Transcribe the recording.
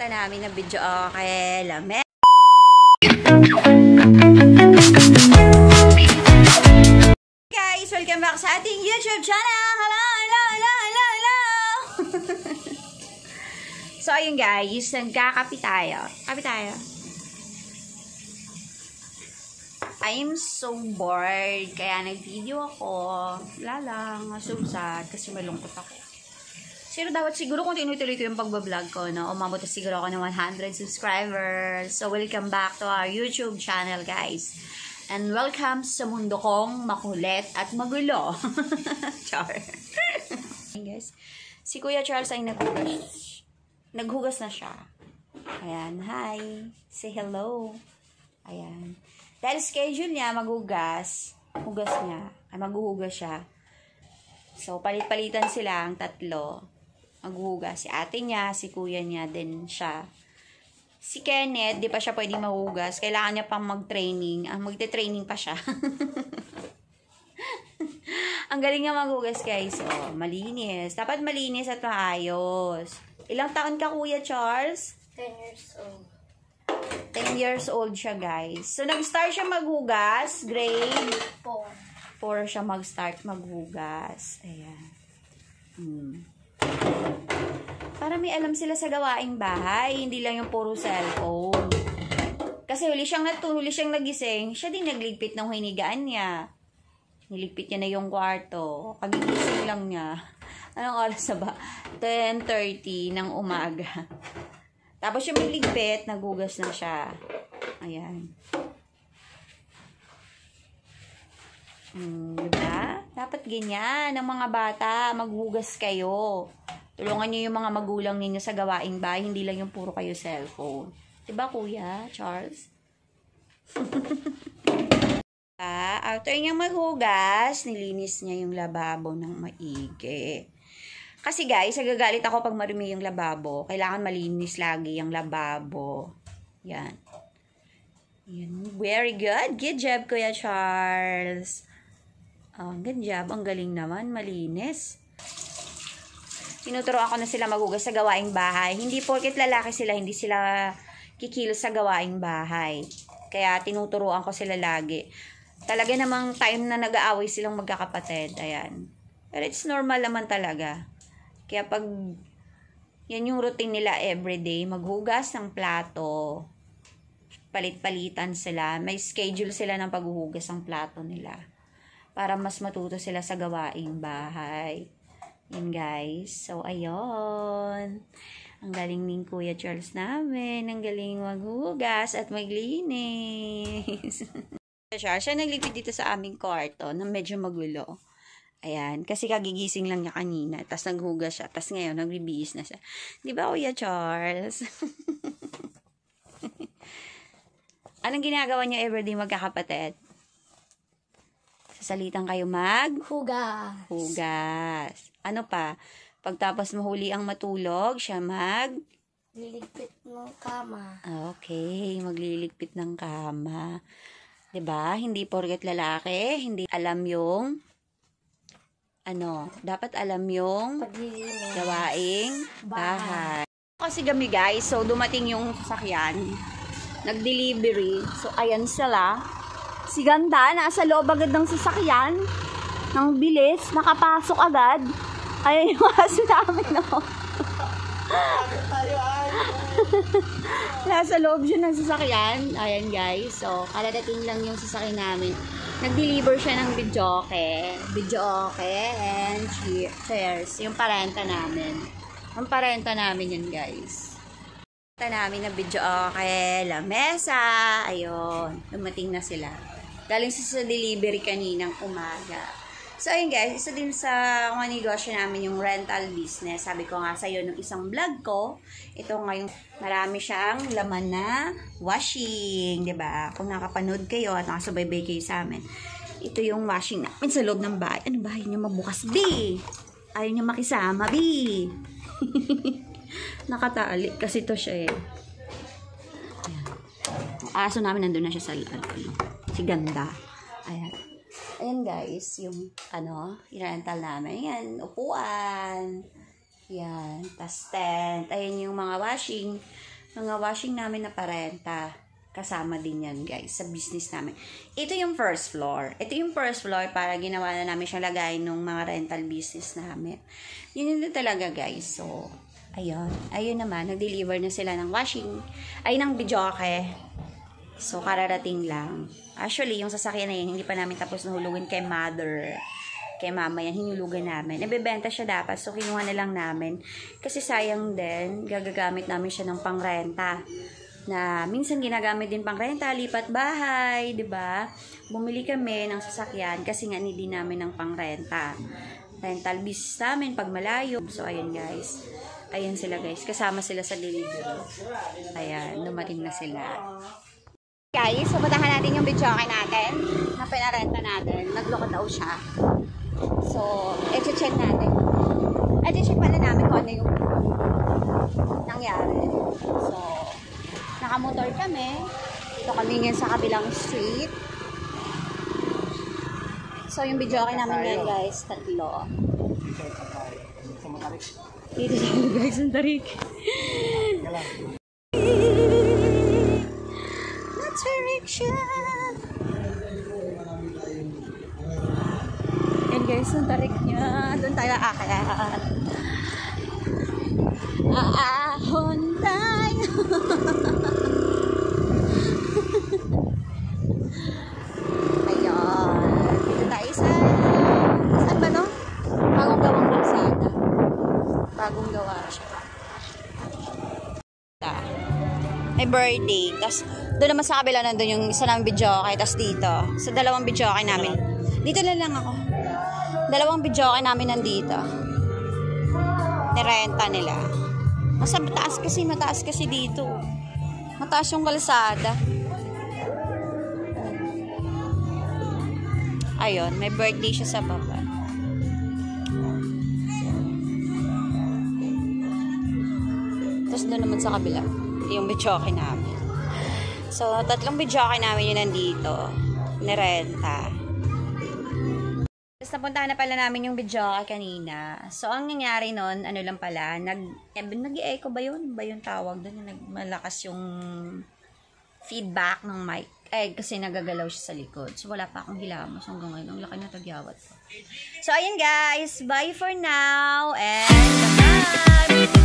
namin na video. Okay, lame. Guys, welcome back sa ating YouTube channel. Hello. So, ayun guys, nagkakapi tayo. Kapi tayo. I'm so bored. Kaya nag-video ako. Wala lang. So sad. Kasi malungkot ako. Siguro kung tinutuloy ko yung pagbablog ko, no? Umabot na siguro ako ng 100 subscribers. So, welcome back to our YouTube channel, guys. And welcome sa mundo kong makulit at magulo. Char. Guys, si Kuya Charles ay naghugas na siya. Ayan, hi. Say hello. Ayan. Dahil schedule niya, maghugas siya. So, palit-palitan sila ang tatlo. Maghugas. Si ate niya, si kuya niya, din siya. Si Kenneth, di pa siya pwedeng maghugas. Kailangan niya pang mag-training. Magte-training pa siya. Ang galing niya maghugas, guys. Oh, malinis. Dapat malinis at maayos. Ilang taon ka, Kuya Charles? 10 years old. 10 years old siya, guys. So, nag-start siya maghugas. Grade 4 siya mag-start maghugas. Ayan. Para may alam sila sa gawaing bahay. Hindi lang yung puro cellphone. Kasi huli siyang nagising. Siya din nagligpit ng hinigaan niya. Niligpit niya na yung kwarto. Kagigising lang niya. Anong oras na ba? 10:30 ng umaga. Tapos yung magligpit, naghugas na siya. Ayan. Diba? Dapat ganyan ng mga bata. Maghugas kayo. Tulungan niyo yung mga magulang ninyo sa gawaing bahay. Hindi lang yung puro kayo cellphone. Diba, Kuya Charles? After niya maghugas, nilinis niya yung lababo ng maigi. Kasi guys, nagagalit ako pag marumi yung lababo. Kailangan malinis lagi yung lababo. Yan. Yan. Very good. Good job, Kuya Charles. Good job. Ang galing naman. Malinis. Tinuturoan ko na sila maghugas sa gawaing bahay. Hindi porket lalaki sila, hindi sila kikilos sa gawaing bahay. Kaya tinuturoan ko sila lagi. Talaga namang time na nag-aaway silang magkakapatid. Ayan. Pero it's normal naman talaga. Kaya pag yan yung routine nila everyday, maghugas ng plato, palit-palitan sila, may schedule sila ng paghuhugas ng plato nila para mas matuto sila sa gawaing bahay. Yan guys. So, ayun. Ang galing ng Kuya Charles namin. Ang galing maghugas at maglinis. Siya nagligpit dito sa aming kwarto na medyo magulo. Ayan. Kasi kagigising lang niya kanina. Tapos naghugas siya. Tapos ngayon, nagbibihis na siya. Di ba, Kuya Charles? Anong ginagawa niyo everyday magkakapatid? Sasalitan kayo hugas. Ano pa? Pagtapos mahuli ang matulog, siya liligpit ng kama. Okay, magliligpit ng kama. 'Di ba? Hindi porket lalaki, hindi alam yung dapat alam yung gawaing bahay. Kasi kami guys, so dumating yung sasakyan, nag-delivery. So ayan sila. Si Ganda, nasa loob agad ng sasakyan. Nang bilis, nakapasok agad. Ayan yung aso namin, no? Nasa loob siya ng sasakyan. Ayan, guys. So, kaladating lang yung sasakyan namin. Nag-deliver siya ng videoke and chairs. Yung parenta namin. Yung parenta namin yun, guys. Parenta namin ng videoke, lamesa. Ayun. Dumating na sila. Galing sa delivery kaninang umaga. So, ayun guys, isa din sa mga negosyo namin yung rental business. Sabi ko nga sa'yo nung isang vlog ko, ito ngayon marami siyang laman na washing, diba? Kung nakapanood kayo at nakasubaybay kayo sa amin. Ito yung washing namin sa loob ng bahay. Ano ba? Ayaw niya mabukas, B! Ayaw niya makisama, B! Nakatali kasi to siya eh. Ayan. Ang aso namin nandun na siya sa si Ganda. Ayan. Ayan guys, yung i-rental namin. Ayan, upuan. Yan, tas tent. Ayan yung mga washing Mga washing namin na parenta. Kasama din yan, guys, sa business namin. Ito yung first floor. Ito yung first floor para ginawa na namin siyang lagayin ng mga rental business namin. Yun na talaga, guys. So, ayun. Ayun naman, nag-deliver na sila ng washing. Ay, ng videoke. So, kararating lang. Actually, yung sasakyan na yun, hindi pa namin tapos nahulugin kay mother. Kay mama yan, hinulugan namin. Nabibenta siya dapat, so kinuha na lang namin. Kasi sayang din, gagagamit namin siya ng pangrenta. Na minsan ginagamit din pang renta, lipat bahay, 'di ba? Bumili kami ng sasakyan kasi nga hindi namin ng pangrenta. Rental business namin pag malayo. So ayun guys. Ayun sila guys, kasama sila sa delivery. Ayan, dumating na sila. Guys, pupuntahan natin yung videoke natin na pinarenta natin. Nagloko daw siya. So, i-check natin. I-check pala namin kung ano yung nangyari. So, nakamotor kami. Dito kami ngayon sa kabilang street. So, yung videoke namin ngayon guys, 3. Dito tayo guys, ang tarik. Not direction. Yan guys, ang tarik niya. Doon tayo aakyat. Aahon tayo. Ayun. Dito tayo sa... Saan ba no? Bagong gawang kalsada. Bagong gawa siya. May birthday. Tapos, doon naman sa kabila nandun yung isa namin videoke. Tapos dito, sa dalawang videoke namin. Dito na lang ako. Dalawang videoke namin nandito. Nirenta nila. Mataas kasi dito. Mataas yung kalsada. Ayun, may birthday siya sa baba. Tapos doon naman sa kabila, yung videoke namin. So, 3 videoke namin yun nandito. Nirenta. Tapos napuntahan na pala namin yung videoke kanina. So, ang nangyari nun, ano lang pala, nag-e-echo ba yun? Ba yung tawag doon? Malakas yung feedback ng mic. Kasi nagagalaw siya sa likod. So, wala pa akong hilamos hanggang ngayon. Ang laki na tagyawat ko. So, ayun guys. Bye for now. And bye!